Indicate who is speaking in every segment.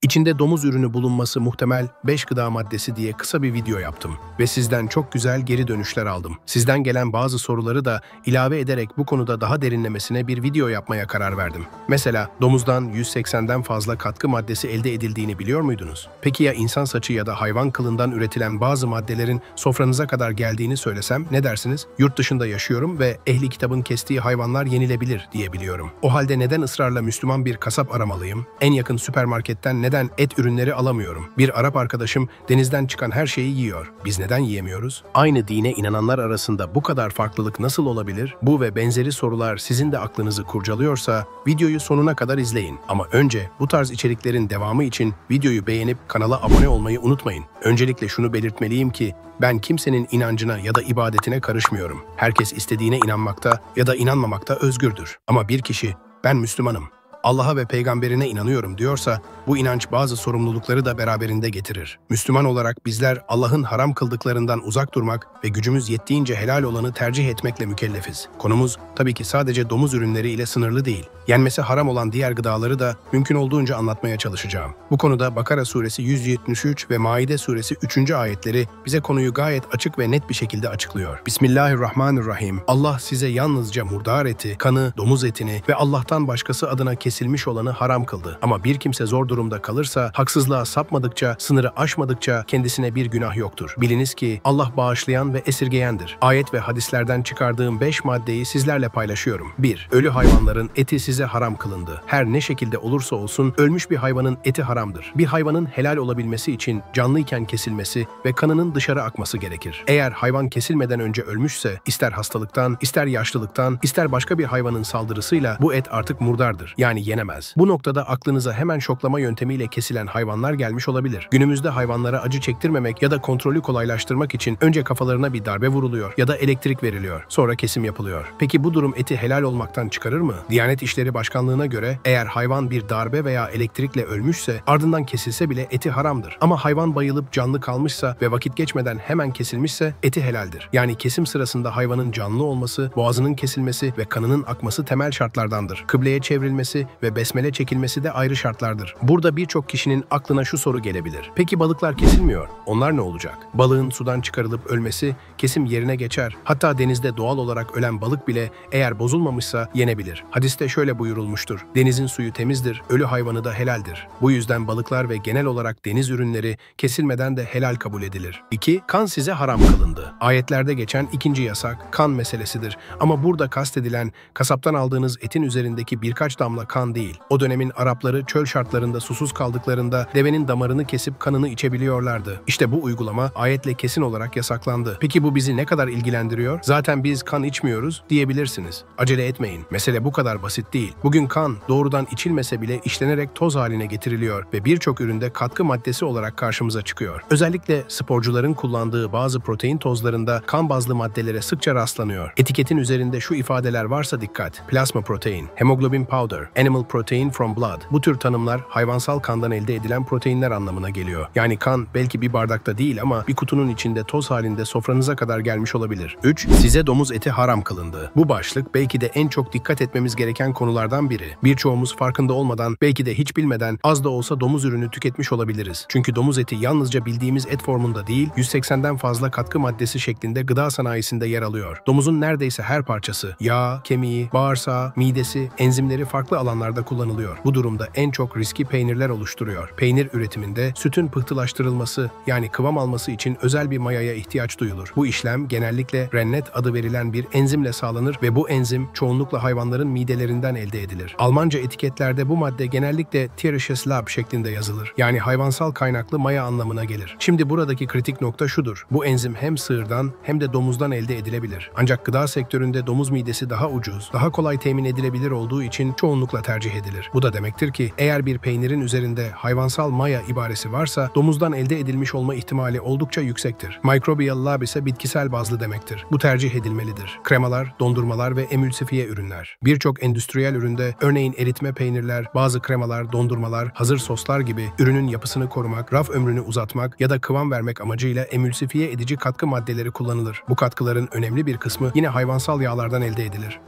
Speaker 1: İçinde domuz ürünü bulunması muhtemel 5 gıda maddesi diye kısa bir video yaptım ve sizden çok güzel geri dönüşler aldım. Sizden gelen bazı soruları da ilave ederek bu konuda daha derinlemesine bir video yapmaya karar verdim. Mesela domuzdan 180'den fazla katkı maddesi elde edildiğini biliyor muydunuz? Peki ya insan saçı ya da hayvan kılından üretilen bazı maddelerin sofranıza kadar geldiğini söylesem ne dersiniz? Yurt dışında yaşıyorum ve ehli kitabın kestiği hayvanlar yenilebilir diye biliyorum. O halde neden ısrarla Müslüman bir kasap aramalıyım? En yakın süpermarketten neden et ürünleri alamıyorum? Bir Arap arkadaşım denizden çıkan her şeyi yiyor. Biz neden yiyemiyoruz? Aynı dine inananlar arasında bu kadar farklılık nasıl olabilir? Bu ve benzeri sorular sizin de aklınızı kurcalıyorsa videoyu sonuna kadar izleyin. Ama önce bu tarz içeriklerin devamı için videoyu beğenip kanala abone olmayı unutmayın. Öncelikle şunu belirtmeliyim ki ben kimsenin inancına ya da ibadetine karışmıyorum. Herkes istediğine inanmakta ya da inanmamakta özgürdür. Ama bir kişi ben Müslümanım, Allah'a ve peygamberine inanıyorum diyorsa bu inanç bazı sorumlulukları da beraberinde getirir. Müslüman olarak bizler Allah'ın haram kıldıklarından uzak durmak ve gücümüz yettiğince helal olanı tercih etmekle mükellefiz. Konumuz tabii ki sadece domuz ürünleri ile sınırlı değil. Yenmesi haram olan diğer gıdaları da mümkün olduğunca anlatmaya çalışacağım. Bu konuda Bakara suresi 173 ve Maide suresi 3. ayetleri bize konuyu gayet açık ve net bir şekilde açıklıyor. Bismillahirrahmanirrahim. Allah size yalnızca murdar eti, kanı, domuz etini ve Allah'tan başkası adına kesilmiş olanı haram kıldı. Ama bir kimse zor durumda kalırsa, haksızlığa sapmadıkça, sınırı aşmadıkça kendisine bir günah yoktur. Biliniz ki Allah bağışlayan ve esirgeyendir. Ayet ve hadislerden çıkardığım 5 maddeyi sizlerle paylaşıyorum. 1. Ölü hayvanların eti size haram kılındı. Her ne şekilde olursa olsun ölmüş bir hayvanın eti haramdır. Bir hayvanın helal olabilmesi için canlıyken kesilmesi ve kanının dışarı akması gerekir. Eğer hayvan kesilmeden önce ölmüşse, ister hastalıktan, ister yaşlılıktan, ister başka bir hayvanın saldırısıyla bu et artık murdardır. Yani yenemez. Bu noktada aklınıza hemen şoklama yöntemiyle kesilen hayvanlar gelmiş olabilir. Günümüzde hayvanlara acı çektirmemek ya da kontrolü kolaylaştırmak için önce kafalarına bir darbe vuruluyor ya da elektrik veriliyor. Sonra kesim yapılıyor. Peki bu durum eti helal olmaktan çıkarır mı? Diyanet İşleri Başkanlığı'na göre eğer hayvan bir darbe veya elektrikle ölmüşse ardından kesilse bile eti haramdır. Ama hayvan bayılıp canlı kalmışsa ve vakit geçmeden hemen kesilmişse eti helaldir. Yani kesim sırasında hayvanın canlı olması, boğazının kesilmesi ve kanının akması temel şartlardandır. Kıbleye çevrilmesi ve besmele çekilmesi de ayrı şartlardır. Burada birçok kişinin aklına şu soru gelebilir. Peki balıklar kesilmiyor. Onlar ne olacak? Balığın sudan çıkarılıp ölmesi kesim yerine geçer. Hatta denizde doğal olarak ölen balık bile eğer bozulmamışsa yenebilir. Hadiste şöyle buyurulmuştur. Denizin suyu temizdir, ölü hayvanı da helaldir. Bu yüzden balıklar ve genel olarak deniz ürünleri kesilmeden de helal kabul edilir. 2. Kan size haram kılındı. Ayetlerde geçen ikinci yasak kan meselesidir. Ama burada kastedilen kasaptan aldığınız etin üzerindeki birkaç damla kan değil. O dönemin Arapları çöl şartlarında susuz kaldıklarında devenin damarını kesip kanını içebiliyorlardı. İşte bu uygulama ayetle kesin olarak yasaklandı. Peki bu bizi ne kadar ilgilendiriyor? Zaten biz kan içmiyoruz diyebilirsiniz. Acele etmeyin. Mesele bu kadar basit değil. Bugün kan doğrudan içilmese bile işlenerek toz haline getiriliyor ve birçok üründe katkı maddesi olarak karşımıza çıkıyor. Özellikle sporcuların kullandığı bazı protein tozlarında kan bazlı maddelere sıkça rastlanıyor. Etiketin üzerinde şu ifadeler varsa dikkat. Plasma protein, hemoglobin powder, animal protein from blood. Bu tür tanımlar hayvansal kandan elde edilen proteinler anlamına geliyor. Yani kan belki bir bardakta değil ama bir kutunun içinde toz halinde sofranıza kadar gelmiş olabilir. 3. Size domuz eti haram kılındı. Bu başlık belki de en çok dikkat etmemiz gereken konulardan biri. Birçoğumuz farkında olmadan, belki de hiç bilmeden az da olsa domuz ürünü tüketmiş olabiliriz. Çünkü domuz eti yalnızca bildiğimiz et formunda değil, 180'den fazla katkı maddesi şeklinde gıda sanayisinde yer alıyor. Domuzun neredeyse her parçası, yağı, kemiği, bağırsağı, midesi, enzimleri farklı alanlarda kullanılıyor. Bu durumda en çok riski peynirler oluşturuyor. Peynir üretiminde sütün pıhtılaştırılması yani kıvam alması için özel bir mayaya ihtiyaç duyulur. Bu işlem genellikle rennet adı verilen bir enzimle sağlanır ve bu enzim çoğunlukla hayvanların midelerinden elde edilir. Almanca etiketlerde bu madde genellikle tierisches Lab şeklinde yazılır. Yani hayvansal kaynaklı maya anlamına gelir. Şimdi buradaki kritik nokta şudur. Bu enzim hem sığırdan hem de domuzdan elde edilebilir. Ancak gıda sektöründe domuz midesi daha ucuz, daha kolay temin edilebilir olduğu için çoğunlukla tercih edilir. Bu da demektir ki eğer bir peynirin üzerinde hayvansal maya ibaresi varsa domuzdan elde edilmiş olma ihtimali oldukça yüksektir. Microbial Lab ise bitkisel bazlı demektir. Bu tercih edilmelidir. Kremalar, dondurmalar ve emülsifiye ürünler. Birçok endüstriyel üründe örneğin eritme peynirler, bazı kremalar, dondurmalar, hazır soslar gibi ürünün yapısını korumak, raf ömrünü uzatmak ya da kıvam vermek amacıyla emülsifiye edici katkı maddeleri kullanılır. Bu katkıların önemli bir kısmı yine hayvansal yağlardan elde edilir.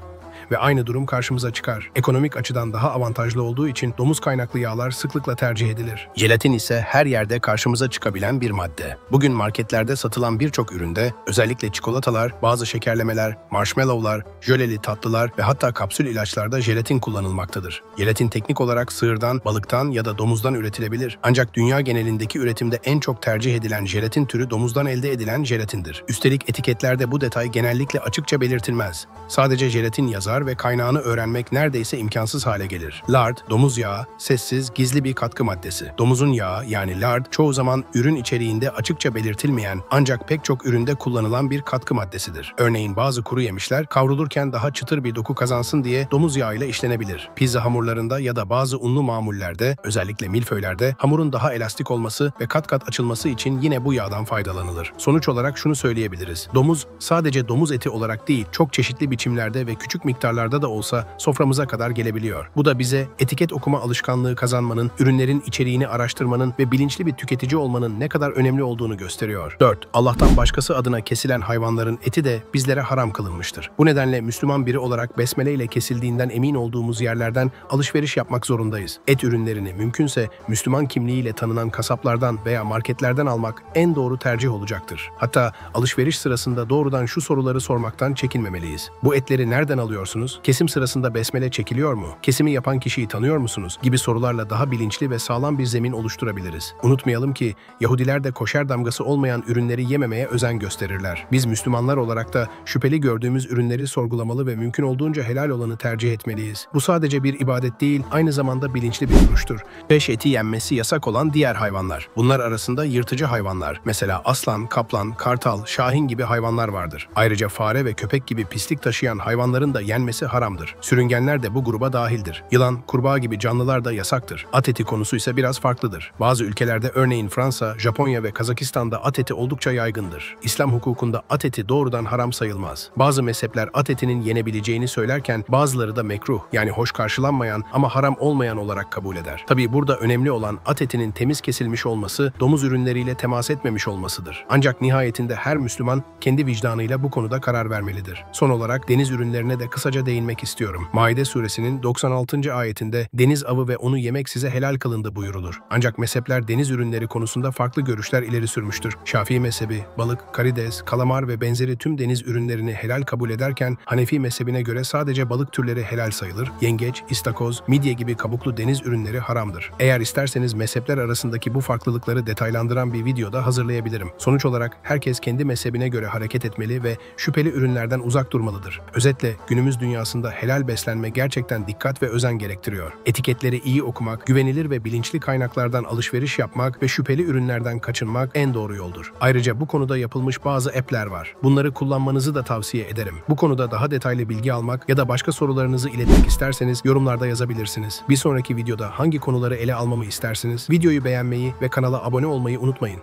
Speaker 1: ve aynı durum karşımıza çıkar. Ekonomik açıdan daha avantajlı olduğu için domuz kaynaklı yağlar sıklıkla tercih edilir. Jelatin ise her yerde karşımıza çıkabilen bir madde. Bugün marketlerde satılan birçok üründe özellikle çikolatalar, bazı şekerlemeler, marshmallowlar, jöleli tatlılar ve hatta kapsül ilaçlarda jelatin kullanılmaktadır. Jelatin teknik olarak sığırdan, balıktan ya da domuzdan üretilebilir. Ancak dünya genelindeki üretimde en çok tercih edilen jelatin türü domuzdan elde edilen jelatindir. Üstelik etiketlerde bu detay genellikle açıkça belirtilmez. Sadece jelatin yazar ve kaynağını öğrenmek neredeyse imkansız hale gelir. Lard, domuz yağı, sessiz, gizli bir katkı maddesi. Domuzun yağı yani lard çoğu zaman ürün içeriğinde açıkça belirtilmeyen ancak pek çok üründe kullanılan bir katkı maddesidir. Örneğin bazı kuru yemişler kavrulurken daha çıtır bir doku kazansın diye domuz yağıyla işlenebilir. Pizza hamurlarında ya da bazı unlu mamullerde, özellikle milföylerde hamurun daha elastik olması ve kat kat açılması için yine bu yağdan faydalanılır. Sonuç olarak şunu söyleyebiliriz. Domuz sadece domuz eti olarak değil, çok çeşitli biçimlerde ve küçük miktarlarda da olsa soframıza kadar gelebiliyor. Bu da bize etiket okuma alışkanlığı kazanmanın, ürünlerin içeriğini araştırmanın ve bilinçli bir tüketici olmanın ne kadar önemli olduğunu gösteriyor. 4. Allah'tan başkası adına kesilen hayvanların eti de bizlere haram kılınmıştır. Bu nedenle Müslüman biri olarak besmele ile kesildiğinden emin olduğumuz yerlerden alışveriş yapmak zorundayız. Et ürünlerini mümkünse Müslüman kimliğiyle tanınan kasaplardan veya marketlerden almak en doğru tercih olacaktır. Hatta alışveriş sırasında doğrudan şu soruları sormaktan çekinmemeliyiz. Bu etleri nereden alıyorsunuz? Kesim sırasında besmele çekiliyor mu? Kesimi yapan kişiyi tanıyor musunuz? Gibi sorularla daha bilinçli ve sağlam bir zemin oluşturabiliriz. Unutmayalım ki Yahudiler de koşer damgası olmayan ürünleri yememeye özen gösterirler. Biz Müslümanlar olarak da şüpheli gördüğümüz ürünleri sorgulamalı ve mümkün olduğunca helal olanı tercih etmeliyiz. Bu sadece bir ibadet değil, aynı zamanda bilinçli bir duruştur. Beş eti yenmesi yasak olan diğer hayvanlar. Bunlar arasında yırtıcı hayvanlar, mesela aslan, kaplan, kartal, şahin gibi hayvanlar vardır. Ayrıca fare ve köpek gibi pislik taşıyan hayvanların da yenmesi haramdır. Sürüngenler de bu gruba dahildir. Yılan, kurbağa gibi canlılar da yasaktır. At eti konusu ise biraz farklıdır. Bazı ülkelerde, örneğin Fransa, Japonya ve Kazakistan'da at eti oldukça yaygındır. İslam hukukunda at eti doğrudan haram sayılmaz. Bazı mezhepler at etinin yenebileceğini söylerken bazıları da mekruh, yani hoş karşılanmayan ama haram olmayan olarak kabul eder. Tabii burada önemli olan at etinin temiz kesilmiş olması, domuz ürünleriyle temas etmemiş olmasıdır. Ancak nihayetinde her Müslüman kendi vicdanıyla bu konuda karar vermelidir. Son olarak deniz ürünlerine de kısaca değinmek istiyorum. Maide suresinin 96. ayetinde deniz avı ve onu yemek size helal kılındı buyurulur. Ancak mezhepler deniz ürünleri konusunda farklı görüşler ileri sürmüştür. Şafii mezhebi, balık, karides, kalamar ve benzeri tüm deniz ürünlerini helal kabul ederken Hanefi mezhebine göre sadece balık türleri helal sayılır. Yengeç, istakoz, midye gibi kabuklu deniz ürünleri haramdır. Eğer isterseniz mezhepler arasındaki bu farklılıkları detaylandıran bir video da hazırlayabilirim. Sonuç olarak herkes kendi mezhebine göre hareket etmeli ve şüpheli ürünlerden uzak durmalıdır. Özetle günümüz dünyasında helal beslenme gerçekten dikkat ve özen gerektiriyor. Etiketleri iyi okumak, güvenilir ve bilinçli kaynaklardan alışveriş yapmak ve şüpheli ürünlerden kaçınmak en doğru yoldur. Ayrıca bu konuda yapılmış bazı app'ler var. Bunları kullanmanızı da tavsiye ederim. Bu konuda daha detaylı bilgi almak ya da başka sorularınızı iletmek isterseniz yorumlarda yazabilirsiniz. Bir sonraki videoda hangi konuları ele almamı istersiniz? Videoyu beğenmeyi ve kanala abone olmayı unutmayın.